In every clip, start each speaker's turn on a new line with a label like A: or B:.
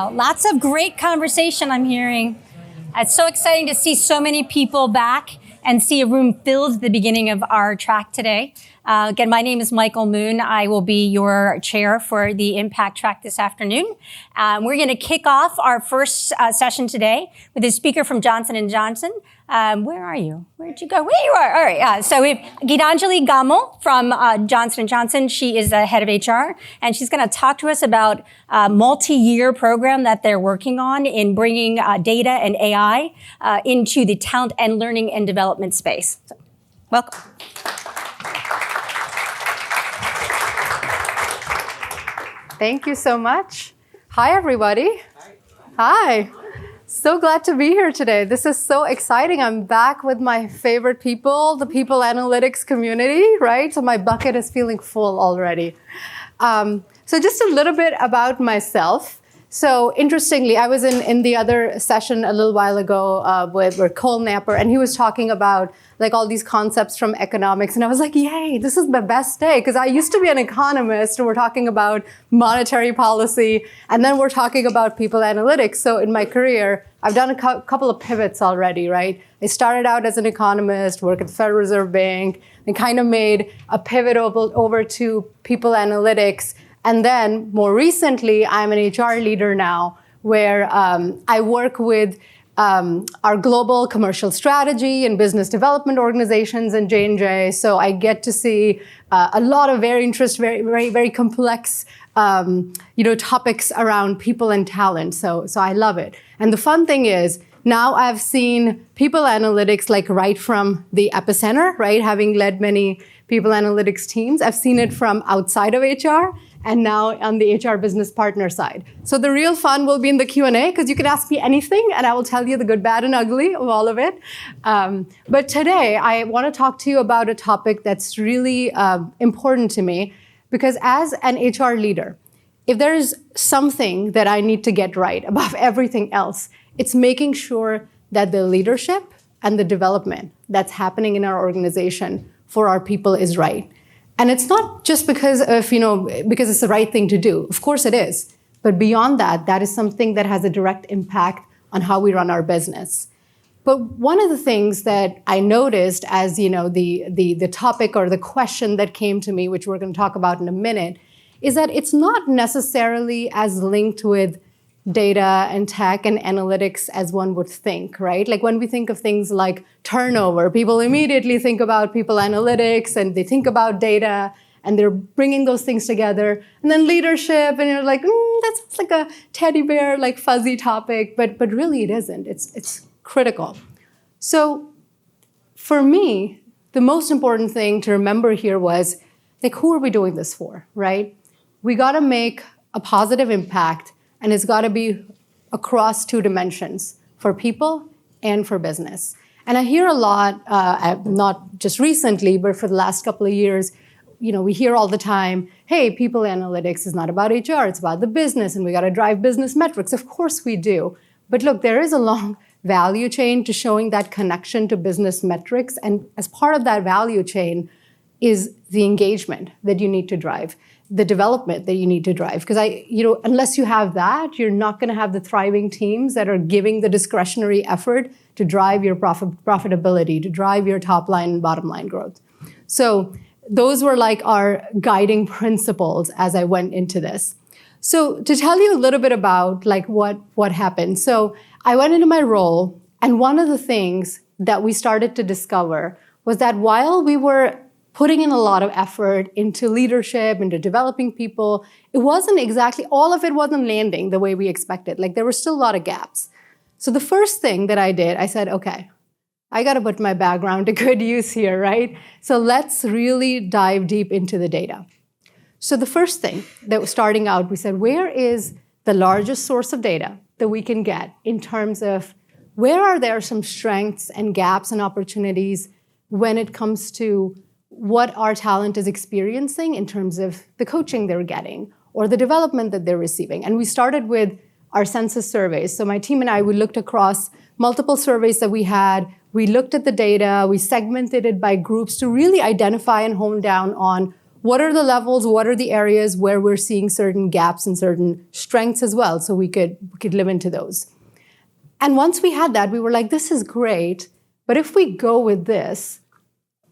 A: Wow, lots of great conversation I'm hearing. It's so exciting to see so many people back and see a room filled at the beginning of our track today. Again, my name is Michael Moon. I will be your chair for the Impact track this afternoon. We're going to kick off our first session today with a speaker from Johnson & Johnson. Where are you? Where'd you go? Where you are? All right. So we have Gitanjali Gamal from Johnson & Johnson. She is the head of HR, and she's going to talk to us about a multi-year program that they're working on in bringing data and AI into the talent and learning and development space. So, welcome.
B: Thank you so much. Hi, everybody. Hi. So glad to be here today. This is so exciting. I'm back with my favorite people, the people analytics community, right? So my bucket is feeling full already. So just a little bit about myself. So interestingly, I was in the other session a little while ago with Cole Napper, and he was talking about like all these concepts from economics. And I was like, yay, this is the best day. Because I used to be an economist, and we're talking about monetary policy, and then we're talking about people analytics. So in my career, I've done a couple of pivots already, right? I started out as an economist, worked at the Federal Reserve Bank, and kind of made a pivot over to people analytics. And then more recently, I'm an HR leader now, where I work with our global commercial strategy and business development organizations in J&J. So I get to see a lot of very complex topics around people and talent. So I love it. And the fun thing is, now I've seen people analytics like right from the epicenter, right? Having led many people analytics teams, I've seen it from outside of HR and now on the HR business partner side. So the real fun will be in the Q&A, because you can ask me anything and I will tell you the good, bad, and ugly of all of it. But today I want to talk to you about a topic that's really important to me, because as an HR leader, if there is something that I need to get right above everything else, it's making sure that the leadership and the development that's happening in our organization for our people is right. And it's not just because it's the right thing to do. Of course it is. But beyond that, that is something that has a direct impact on how we run our business. But one of the things that I noticed as, the topic or the question that came to me, which we're going to talk about in a minute, is that it's not necessarily as linked with data and tech and analytics as one would think, right? Like when we think of things like turnover, people immediately think about people analytics and they think about data and they're bringing those things together. And then leadership, and you're like, that sounds like a teddy bear, like fuzzy topic, but really it isn't. It's critical. So for me, the most important thing to remember here was, like, who are we doing this for, right? We got to make a positive impact, and it's got to be across two dimensions, for people and for business. And I hear a lot, not just recently, but for the last couple of years, we hear all the time, hey, people analytics is not about HR, it's about the business, and we got to drive business metrics. Of course we do. But look, there is a long value chain to showing that connection to business metrics. And as part of that value chain is the engagement that you need to drive, the development that you need to drive. Because unless you have that, you're not going to have the thriving teams that are giving the discretionary effort to drive your profitability, to drive your top line and bottom line growth. So those were like our guiding principles as I went into this. So to tell you a little bit about like what happened. So I went into my role, and one of the things that we started to discover was that while we were putting in a lot of effort into leadership, into developing people, it wasn't exactly, all of it wasn't landing the way we expected. Like there were still a lot of gaps. So the first thing that I did, I said, okay, I got to put my background to good use here, right? So let's really dive deep into the data. So the first thing that was starting out, we said, where is the largest source of data that we can get in terms of where are there some strengths and gaps and opportunities when it comes to what our talent is experiencing in terms of the coaching they're getting or the development that they're receiving. And we started with our census surveys. So my team and I, we looked across multiple surveys that we had. We looked at the data, we segmented it by groups to really identify and hone down on what are the levels, what are the areas where we're seeing certain gaps and certain strengths as well, so we could live into those. And once we had that, we were like, this is great, but if we go with this,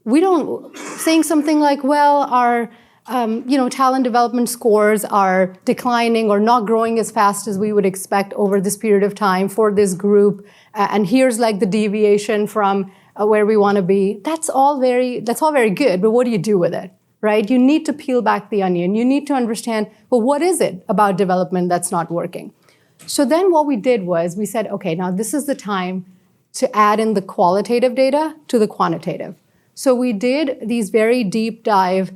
B: we don't, saying something like, well, our talent development scores are declining or not growing as fast as we would expect over this period of time for this group, and here's like the deviation from where we want to be. That's all very good, but what do you do with it, right? You need to peel back the onion. You need to understand, well, what is it about development that's not working? So then what we did was we said, okay, now this is the time to add in the qualitative data to the quantitative. So we did these very deep dive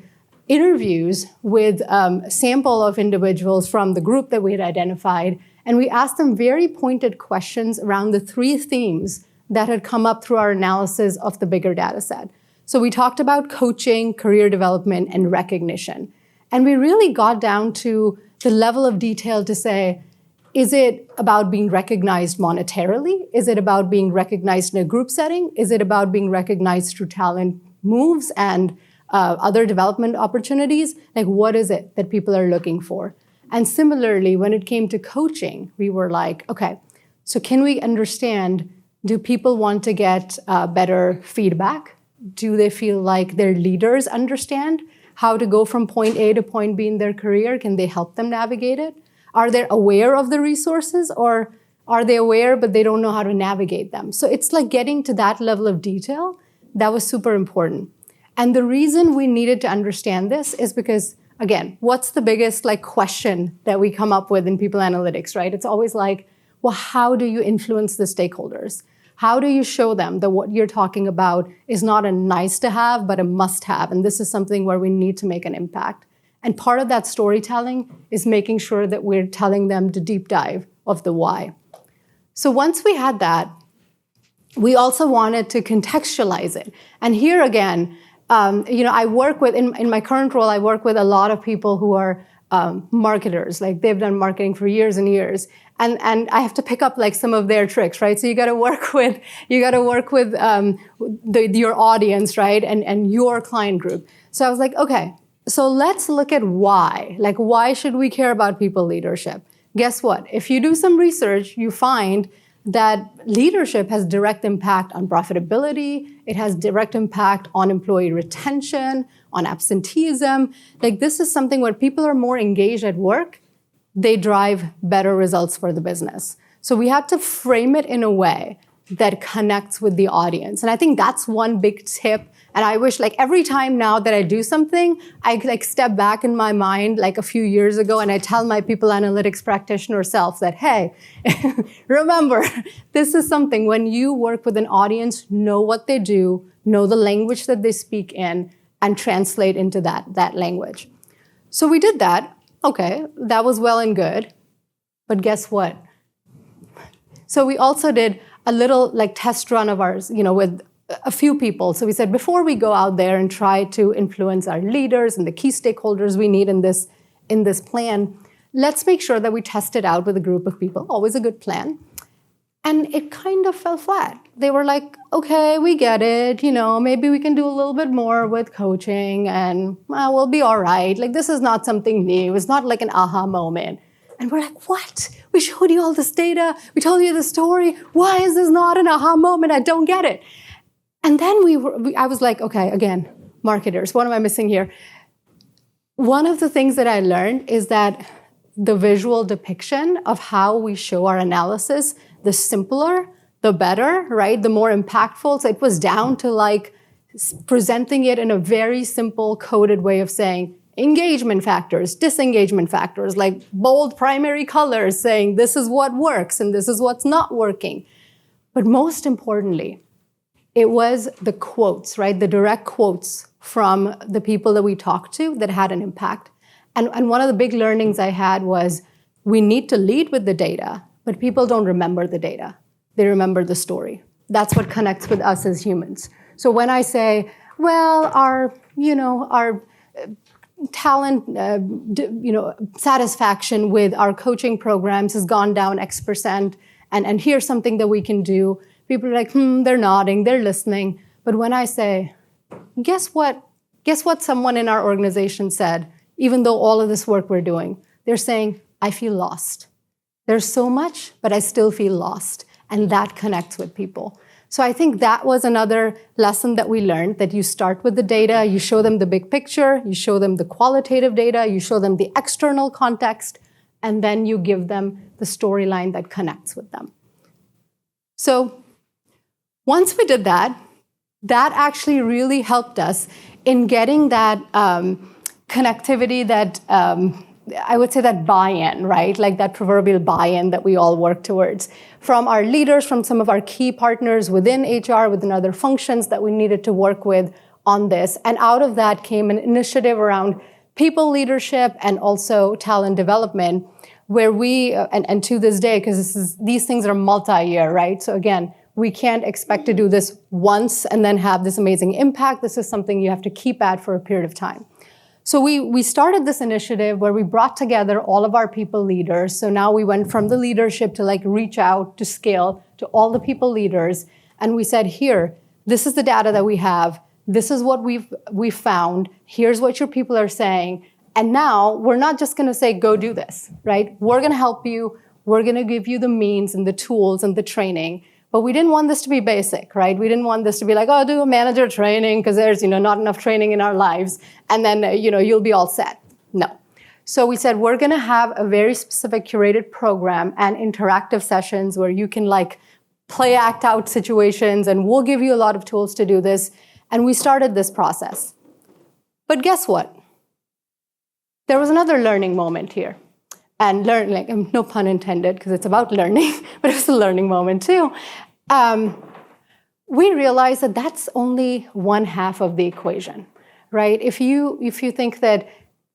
B: interviews with a sample of individuals from the group that we had identified, and we asked them very pointed questions around the 3 themes that had come up through our analysis of the bigger data set. So we talked about coaching, career development, and recognition. And we really got down to the level of detail to say, is it about being recognized monetarily? Is it about being recognized in a group setting? Is it about being recognized through talent moves and other development opportunities? Like, what is it that people are looking for? And similarly, when it came to coaching, we were like, okay, so can we understand, do people want to get better feedback? Do they feel like their leaders understand how to go from point A to point B in their career? Can they help them navigate it? Are they aware of the resources, or are they aware but they don't know how to navigate them? So it's like getting to that level of detail that was super important. And the reason we needed to understand this is because, again, what's the biggest question that we come up with in people analytics, right? It's always like, well, how do you influence the stakeholders? How do you show them that what you're talking about is not a nice to have, but a must have? And this is something where we need to make an impact. And part of that storytelling is making sure that we're telling them the deep dive of the why. So once we had that, we also wanted to contextualize it. And here again, I work with, in my current role, I work with a lot of people who are marketers. Like, they've done marketing for years and years. And I have to pick up some of their tricks, right? So you got to work with your audience, right? And your client group. So I was like, okay, so let's look at why. Like, why should we care about people leadership? Guess what? If you do some research, you find that leadership has direct impact on profitability. It has direct impact on employee retention, on absenteeism. Like, this is something where people are more engaged at work, they drive better results for the business. So we had to frame it in a way that connects with the audience. And I think that's one big tip. And I wish, every time now that I do something, I step back in my mind a few years ago, and I tell my people analytics practitioner self that, hey, remember, this is something, when you work with an audience, know what they do, know the language that they speak in, and translate into that language. So we did that. Okay, that was well and good. But guess what? So we also did a little test run of ours, with a few people. So we said, before we go out there and try to influence our leaders and the key stakeholders we need in this plan, let's make sure that we test it out with a group of people. Always a good plan. And it kind of fell flat. They were like, okay, we get it. Maybe we can do a little bit more with coaching, and we'll be all right. This is not something new. It's not like an aha moment. And we're like, what? We showed you all this data. We told you the story. Why is this not an aha moment? I don't get it. And then I was like, okay, again, marketers, what am I missing here? One of the things that I learned is that the visual depiction of how we show our analysis, the simpler, the better, right? The more impactful. So it was down to presenting it in a very simple coded way of saying engagement factors, disengagement factors, bold primary colors saying this is what works and this is what's not working. But most importantly, it was the quotes, right? The direct quotes from the people that we talked to that had an impact. And one of the big learnings I had was we need to lead with the data, but people don't remember the data. They remember the story. That's what connects with us as humans. So when I say, well, our talent, satisfaction with our coaching programs has gone down X%, and here's something that we can do, people are like, they're nodding, they're listening. But when I say, guess what Guess what someone in our organization said, even though all of this work we're doing? They're saying, I feel lost. There's so much, but I still feel lost. And that connects with people. So I think that was another lesson that we learned, that you start with the data, you show them the big picture, you show them the qualitative data, you show them the external context, and then you give them the storyline that connects with them. So once we did that, that actually really helped us in getting that connectivity, that I would say that buy-in, right? Like that proverbial buy-in that we all work towards from our leaders, from some of our key partners within HR, within other functions that we needed to work with on this. And out of that came an initiative around people leadership and also talent development, where we, and to this day, because these things are multi-year, right? So again, we can't expect to do this once and then have this amazing impact. This is something you have to keep at for a period of time. So we started this initiative where we brought together all of our people leaders. So now we went from the leadership to like reach out to scale to all the people leaders. And we said, here, this is the data that we have. This is what we've found. Here's what your people are saying. And now we're not just going to say, go do this, right? We're going to help you. We're going to give you the means and the tools and the training. But we didn't want this to be basic, right? We didn't want this to be like, oh, do a manager training because there's, not enough training in our lives. And then, you'll be all set. No. So we said, we're going to have a very specific curated program and interactive sessions where you can like play act out situations, and we'll give you a lot of tools to do this. And we started this process. But guess what? There was another learning moment here. And no pun intended, because it's about learning, but it was a learning moment too. We realized that that's only one half of the equation, right? If you think that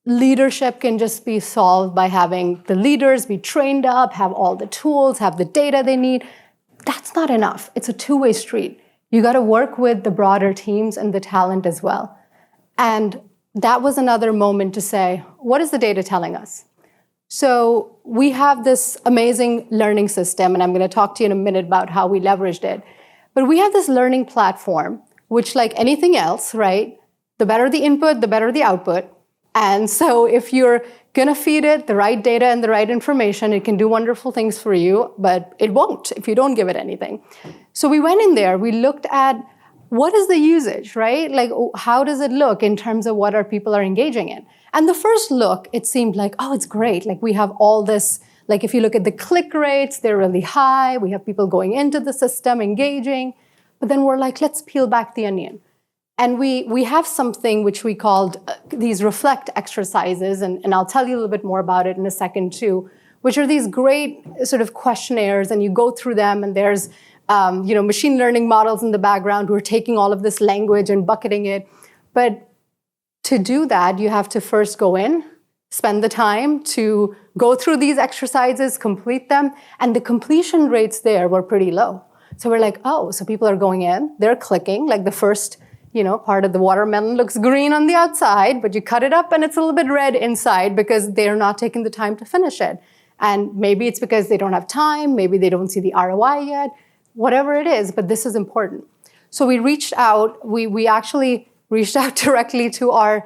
B: leadership can just be solved by having the leaders be trained up, have all the tools, have the data they need, that's not enough. It's a two-way street. You got to work with the broader teams and the talent as well. And that was another moment to say, what is the data telling us? So we have this amazing learning system, and I'm going to talk to you in a minute about how we leveraged it. But we have this learning platform, which like anything else, right? The better the input, the better the output. And so if you're going to feed it the right data and the right information, it can do wonderful things for you, but it won't if you don't give it anything. So we went in there, we looked at what is the usage, right? Like, how does it look in terms of what our people are engaging in? And the first look, it seemed like, oh, it's great. Like we have all this, like if you look at the click rates, they're really high. We have people going into the system, engaging. But then we're like, let's peel back the onion. And we have something which we called these reflect exercises, and I'll tell you a little bit more about it in a second too, which are these great sort of questionnaires, and you go through them, and there's machine learning models in the background who are taking all of this language and bucketing it. But to do that, you have to first go in, spend the time to go through these exercises, complete them, and the completion rates there were pretty low. So we're like, oh, so people are going in, they're clicking, like the first part of the watermelon looks green on the outside, but you cut it up and it's a little bit red inside because they're not taking the time to finish it. And maybe it's because they don't have time, maybe they don't see the ROI yet, whatever it is, but this is important. So we reached out, we actually reached out directly to our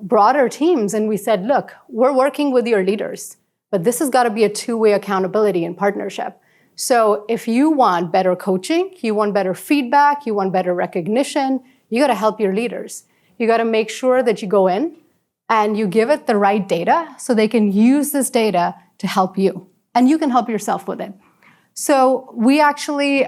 B: broader teams, and we said, look, we're working with your leaders, but this has got to be a two-way accountability and partnership. So if you want better coaching, you want better feedback, you want better recognition, you got to help your leaders. You got to make sure that you go in and you give it the right data so they can use this data to help you, and you can help yourself with it. So we actually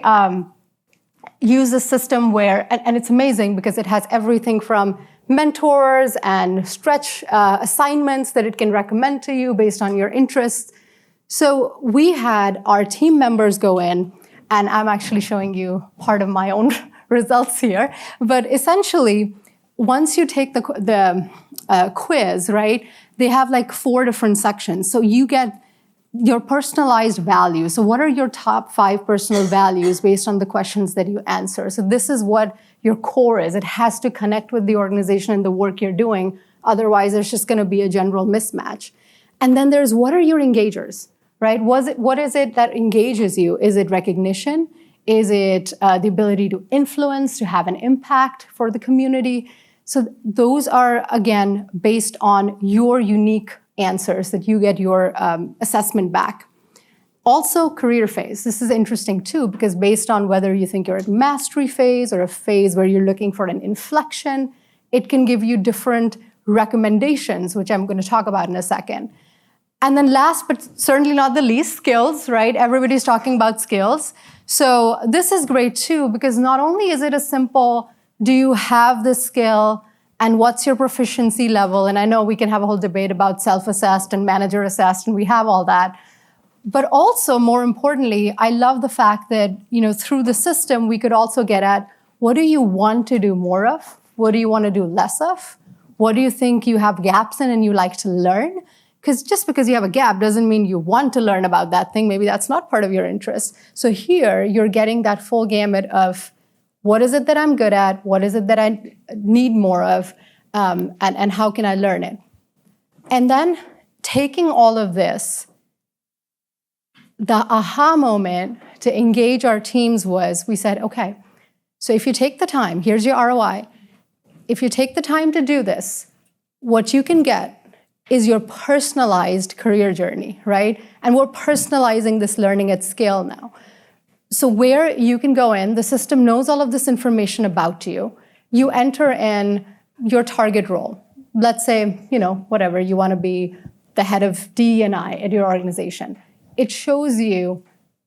B: use a system where, and it's amazing because it has everything from mentors and stretch assignments that it can recommend to you based on your interests. So we had our team members go in, and I'm actually showing you part of my own results here. But essentially, once you take the quiz, right, they have like 4 different sections. So you get your personalized values. So what are your top 5 personal values based on the questions that you answer? So this is what your core is. It has to connect with the organization and the work you're doing. Otherwise, there's just going to be a general mismatch. And then there's what are your engagers, right? What is it that engages you? Is it recognition? Is it the ability to influence, to have an impact for the community? So those are, again, based on your unique answers that you get your assessment back. Also, career phase. This is interesting too, because based on whether you think you're at mastery phase or a phase where you're looking for an inflection, it can give you different recommendations, which I'm going to talk about in a second. And then last, but certainly not the least, skills, right? Everybody's talking about skills. So this is great too, because not only is it a simple, do you have the skill and what's your proficiency level? And I know we can have a whole debate about self-assessed and manager-assessed, and we have all that. But also, more importantly, I love the fact that, through the system, we could also get at, what do you want to do more of? What do you want to do less of? What do you think you have gaps in and you like to learn? Because just because you have a gap doesn't mean you want to learn about that thing. Maybe that's not part of your interest. So here, you're getting that full gamut of, what is it that I'm good at? What is it that I need more of? And how can I learn it? And then taking all of this, the aha moment to engage our teams was, we said, okay, so if you take the time, here's your ROI. If you take the time to do this, what you can get is your personalized career journey, right? And we're personalizing this learning at scale now. So where you can go in, the system knows all of this information about you. You enter in your target role. Let's say, whatever, you want to be the head of D&I at your organization. It shows you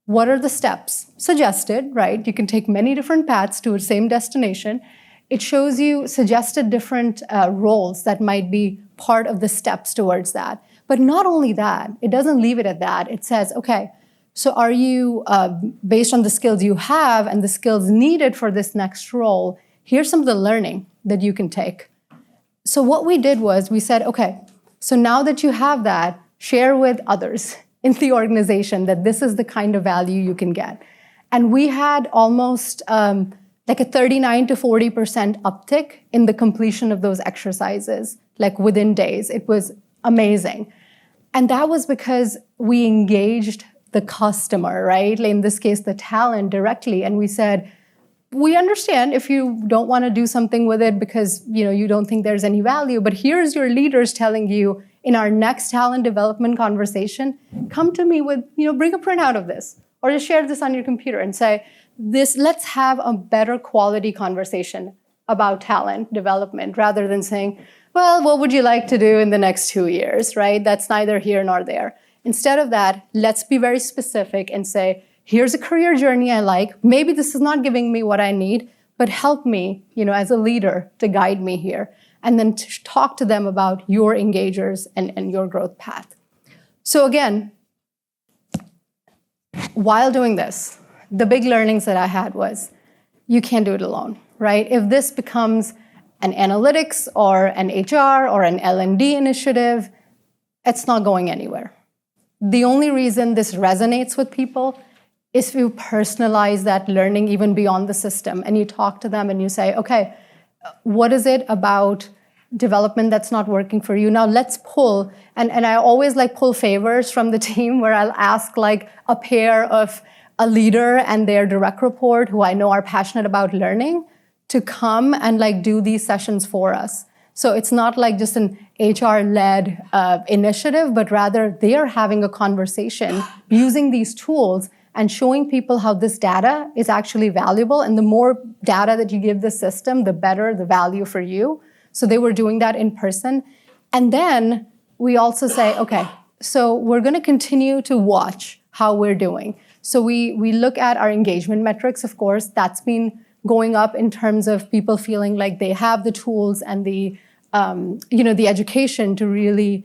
B: what are the steps suggested, right? You can take many different paths to the same destination. It shows you suggested different roles that might be part of the steps towards that. But not only that, it doesn't leave it at that. It says, okay, so are you, based on the skills you have and the skills needed for this next role, here's some of the learning that you can take. So what we did was we said, okay, so now that you have that, share with others in the organization that this is the kind of value you can get. And we had almost like a 39 to 40% uptick in the completion of those exercises, like within days. It was amazing. And that was because we engaged the customer, right? Like in this case, the talent directly. And we said, we understand if you don't want to do something with it because you don't think there's any value, but here's your leaders telling you, in our next talent development conversation, come to me with, bring a printout of this, or just share this on your computer and say, let's have a better quality conversation about talent development rather than saying, well, what would you like to do in the next 2 years, right? That's neither here nor there. Instead of that, let's be very specific and say, here's a career journey I like. Maybe this is not giving me what I need, but help me, as a leader to guide me here. And then to talk to them about your engagers and your growth path. So again, while doing this, the big learnings that I had was, you can't do it alone, right? If this becomes an analytics or an HR or an L&D initiative, it's not going anywhere. The only reason this resonates with people is if you personalize that learning even beyond the system and you talk to them and you say, okay, what is it about development that's not working for you? Now let's pull, and I always pull favors from the team where I'll ask a pair of a leader and their direct report who I know are passionate about learning to come and do these sessions for us. So it's not just an HR-led initiative, but rather they are having a conversation using these tools and showing people how this data is actually valuable. And the more data that you give the system, the better the value for you. So they were doing that in person. And then we also say, okay, so we're going to continue to watch how we're doing. So we look at our engagement metrics, of course. That's been going up in terms of people feeling like they have the tools and the education to really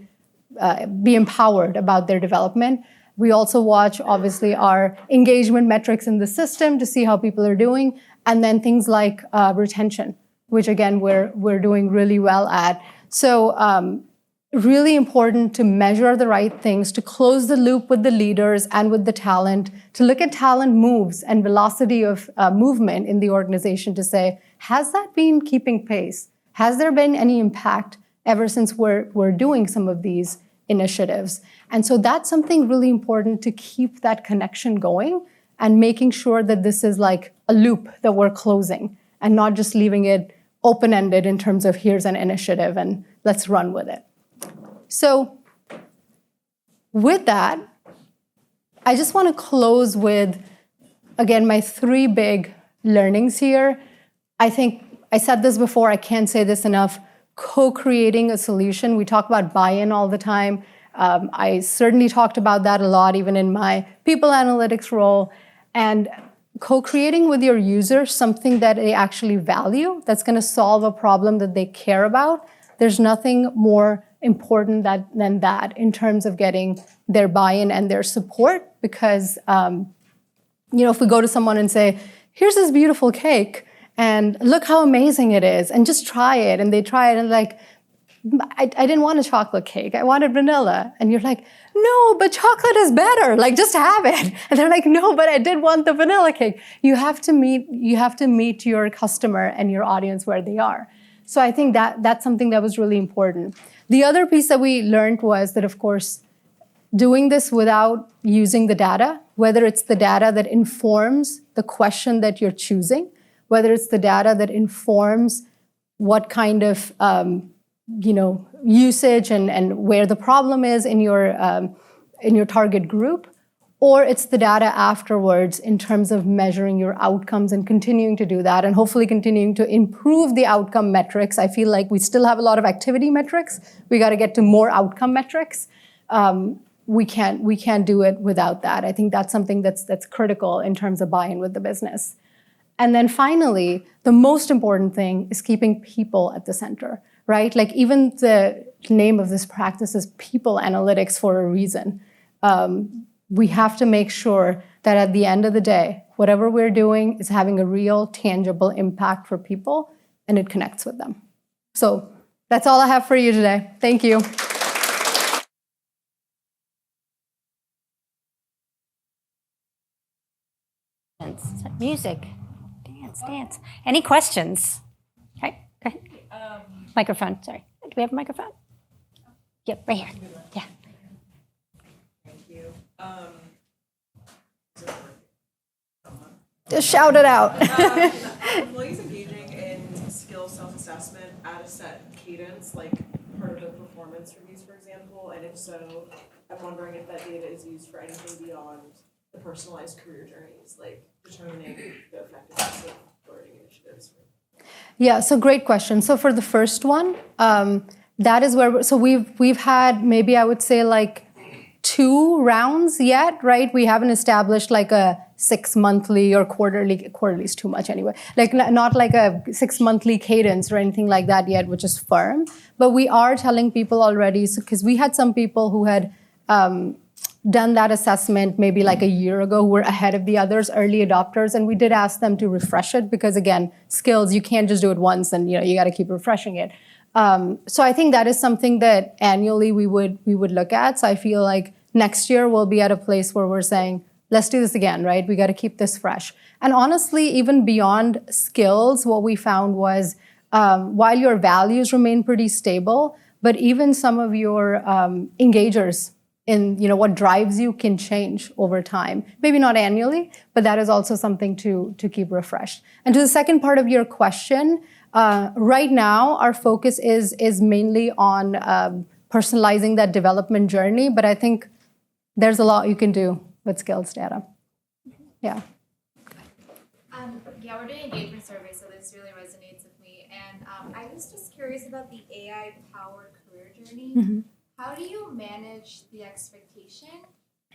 B: be empowered about their development. We also watch, obviously, our engagement metrics in the system to see how people are doing, and then things like retention, which again, we're doing really well at. So really important to measure the right things, to close the loop with the leaders and with the talent, to look at talent moves and velocity of movement in the organization to say, has that been keeping pace? Has there been any impact ever since we're doing some of these initiatives? And so that's something really important to keep that connection going and making sure that this is a loop that we're closing and not just leaving it open-ended in terms of here's an initiative and let's run with it. So with that, I just want to close with, again, my 3 big learnings here. I think I said this before, I can't say this enough. Co-creating a solution. We talk about buy-in all the time. I certainly talked about that a lot, even in my people analytics role. And co-creating with your users something that they actually value, that's going to solve a problem that they care about. There's nothing more important than that in terms of getting their buy-in and their support. Because if we go to someone and say, here's this beautiful cake, and look how amazing it is, and just try it, and they try it, and like, I didn't want a chocolate cake, I wanted vanilla. And you're like, no, but chocolate is better, like just have it. And they're like, no, but I did want the vanilla cake. You have to meet your customer and your audience where they are. So I think that's something that was really important. The other piece that we learned was that, of course, doing this without using the data, whether it's the data that informs the question that you're choosing, whether it's the data that informs what kind of usage and where the problem is in your target group, or it's the data afterwards in terms of measuring your outcomes and continuing to do that, and hopefully continuing to improve the outcome metrics. I feel like we still have a lot of activity metrics. We got to get to more outcome metrics. We can't do it without that. I think that's something that's critical in terms of buy-in with the business. And then finally, the most important thing is keeping people at the center, right? Like even the name of this practice is people analytics for a reason. We have to make sure that at the end of the day, whatever we're doing is having a real tangible impact for people and it connects with them. So that's all I have for you today. Thank you.
A: Music, dance. Any questions? Okay, go ahead. Microphone, sorry. Do we have a microphone? Yep, right here. Yeah.
C: Thank you.
B: Just shout it out.
C: Employees engaging in skill self-assessment at a set cadence, like part of the performance reviews, for example, and if so, I'm wondering if that data is used for anything beyond the personalized career journeys, like determining the effectiveness of learning initiatives.
B: Yeah, so great question. So for the first one, that is where, so we've had maybe I would say like 2 rounds yet, right? We haven't established like a 6 monthly or quarterly is too much anyway, like not like a 6 monthly cadence or anything like that yet, which is firm. But we are telling people already, because we had some people who had done that assessment maybe like a year ago who were ahead of the others, early adopters, and we did ask them to refresh it because again, skills, you can't just do it once and you got to keep refreshing it. So I think that is something that annually we would look at. So I feel like next year we'll be at a place where we're saying, let's do this again, right? We got to keep this fresh. And honestly, even beyond skills, what we found was while your values remain pretty stable, but even some of your engagers in what drives you can change over time. Maybe not annually, but that is also something to keep refreshed. And to the second part of your question, right now our focus is mainly on personalizing that development journey, but I think there's a lot you can do with skills data. Yeah.
D: Yeah, we're doing engagement surveys, so this really resonates with me. And I was just curious about the AI-powered career journey.
B: Mm-hmm.
D: How do you manage the expectation?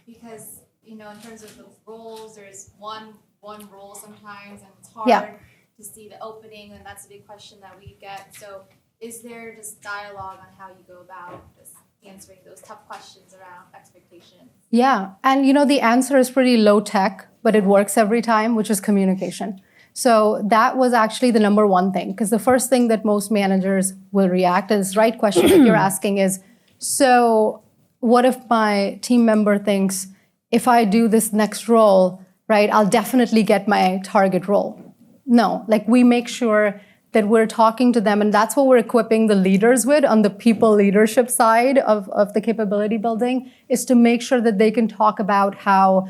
D: Because, in terms of the roles, there's one role sometimes, and it's hard to see the opening, and that's a big question that we get. So is there just dialogue on how you go about just answering those tough questions around expectations?
B: Yeah, and the answer is pretty low tech, but it works every time, which is communication. So that was actually the number one thing, because the first thing that most managers will react, and this right question that you're asking is, so what if my team member thinks, if I do this next role, right, I'll definitely get my target role? No, like we make sure that we're talking to them, and that's what we're equipping the leaders with on the people leadership side of the capability building, is to make sure that they can talk about how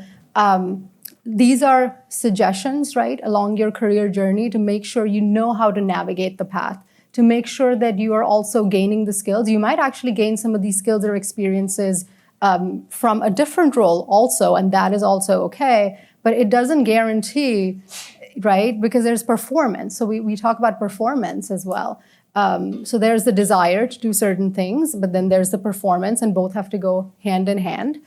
B: these are suggestions, right, along your career journey to make sure you know how to navigate the path, to make sure that you are also gaining the skills. You might actually gain some of these skills or experiences from a different role also, and that is also okay, but it doesn't guarantee, right, because there's performance. So we talk about performance as well. So there's the desire to do certain things, but then there's the performance, and both have to go hand in hand.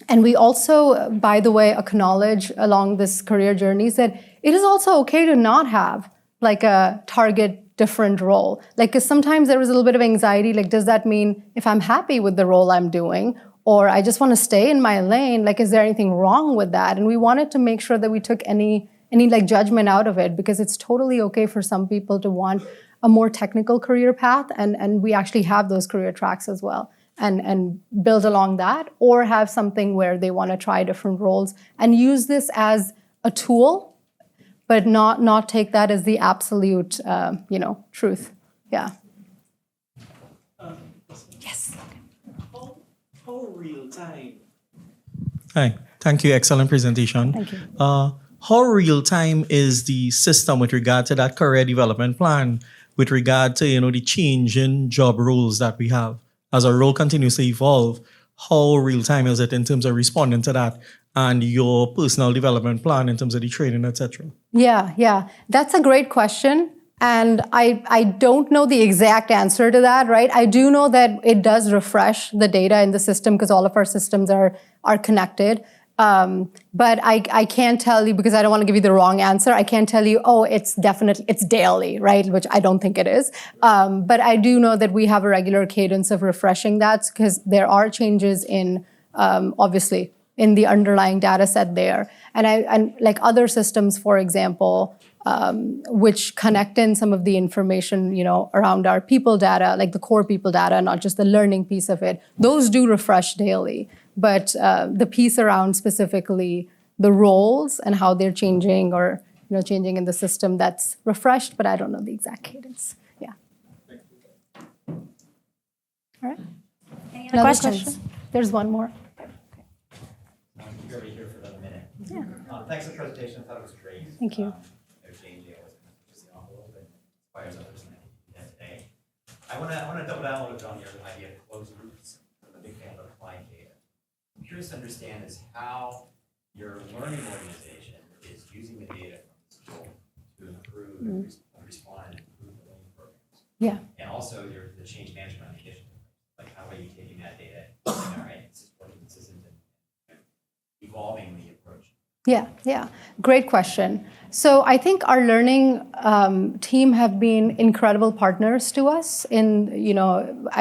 B: And we also, by the way, acknowledge along this career journey that it is also okay to not have like a target different role. Like, because sometimes there was a little bit of anxiety, like, does that mean if I'm happy with the role I'm doing, or I just want to stay in my lane, like, is there anything wrong with that? And we wanted to make sure that we took any like judgment out of it, because it's totally okay for some people to want a more technical career path, and we actually have those career tracks as well, and build along that, or have something where they want to try different roles and use this as a tool, but not take that as the absolute, truth. Yeah.
A: Yes.
E: How real time?
F: Hi, thank you. Excellent presentation.
B: Thank you.
F: How real time is the system with regard to that career development plan, with regard to the change in job roles that we have as our role continues to evolve? How real time is it in terms of responding to that and your personal development plan in terms of the training, etc.?
B: Yeah, that's a great question. And I don't know the exact answer to that, right? I do know that it does refresh the data in the system because all of our systems are connected. But I can't tell you, because I don't want to give you the wrong answer. I can't tell you, it's daily, right? Which I don't think it is. But I do know that we have a regular cadence of refreshing that, because there are changes in, obviously, in the underlying data set there. And like other systems, for example, which connect in some of the information, around our people data, like the core people data, not just the learning piece of it. Those do refresh daily. But the piece around specifically the roles and how they're changing, or changing in the system, that's refreshed, but I don't know the exact cadence. Yeah. All right.
A: Any other
B: Another
A: questions?
B: question? There's one more.
G: You're here for another minute.
B: Yeah.
G: Thanks for the presentation. I thought it was great.
B: Thank you.
G: Changing it was just the envelope and inspires others than today. I want to double down a little bit on your idea of closed loops. I'm a big fan of applying data. I'm curious to understand is how your learning organization is using the data from the school to improve and respond and improve the learning programs.
B: Yeah.
G: And also the change management initiative. Like, how are you taking that data? All right, it's working consistent and evolving the approach.
B: Yeah. Great question. So I think our learning team have been incredible partners to us in,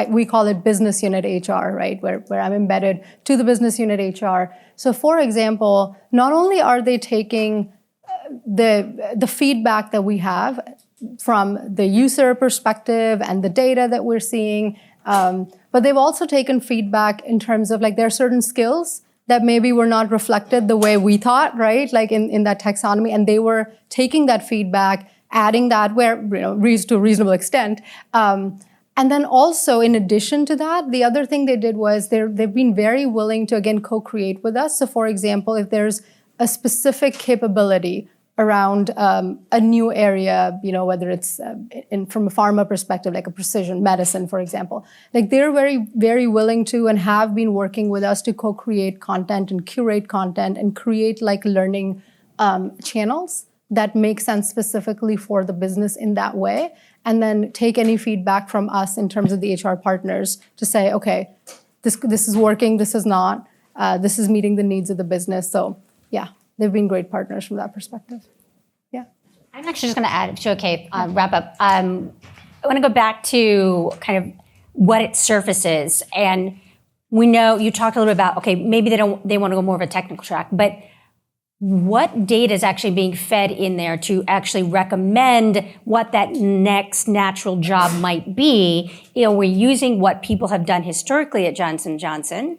B: we call it business unit HR, right? Where I'm embedded to the business unit HR. So for example, not only are they taking the feedback that we have from the user perspective and the data that we're seeing, but they've also taken feedback in terms of like there are certain skills that maybe were not reflected the way we thought, right? Like in that taxonomy, and they were taking that feedback, adding that where, to a reasonable extent. And then also, in addition to that, the other thing they did was they've been very willing to, again, co-create with us. So for example, if there's a specific capability around a new area, whether it's from a pharma perspective, like a precision medicine, for example. Like they're very, very willing to and have been working with us to co-create content and curate content and create like learning channels that make sense specifically for the business in that way. And then take any feedback from us in terms of the HR partners to say, okay, this is working, this is not, this is meeting the needs of the business. So yeah. They've been great partners from that perspective. Yeah.
A: I'm actually just going to add, wrap up. I want to go back to kind of what it surfaces. And we know you talked a little bit about, okay, maybe they want to go more of a technical track, but what data is actually being fed in there to actually recommend what that next natural job might be? We're using what people have done historically at Johnson & Johnson.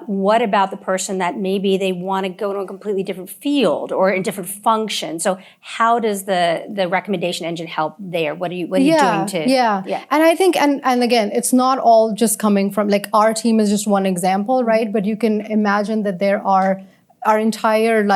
A: What about the person that maybe they want to go to a completely different field or a different function? So how does the recommendation engine help there? What are you doing to?
B: Yeah. And I think, and again, it's not all just coming from, like our team is just one example, right? But you can imagine that there are our entire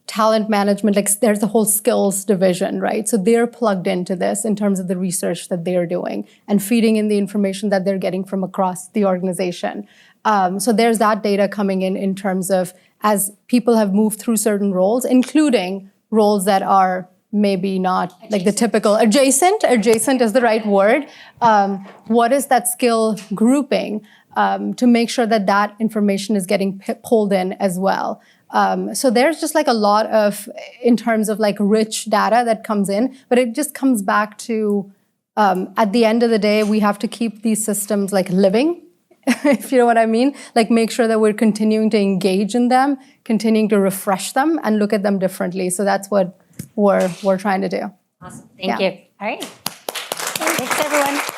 B: talent management, there's a whole skills division, right? So they're plugged into this in terms of the research that they're doing and feeding in the information that they're getting from across the organization. So there's that data coming in terms of as people have moved through certain roles, including roles that are maybe not like the typical adjacent is the right word. What is that skill grouping to make sure that that information is getting pulled in as well? So there's just a lot of, in terms of rich data that comes in, but it just comes back to, at the end of the day, we have to keep these systems living, if you know what I mean. Make sure that we're continuing to engage in them, continuing to refresh them and look at them differently. So that's what we're trying to do.
A: Awesome. Thank you. All right. Thanks, everyone.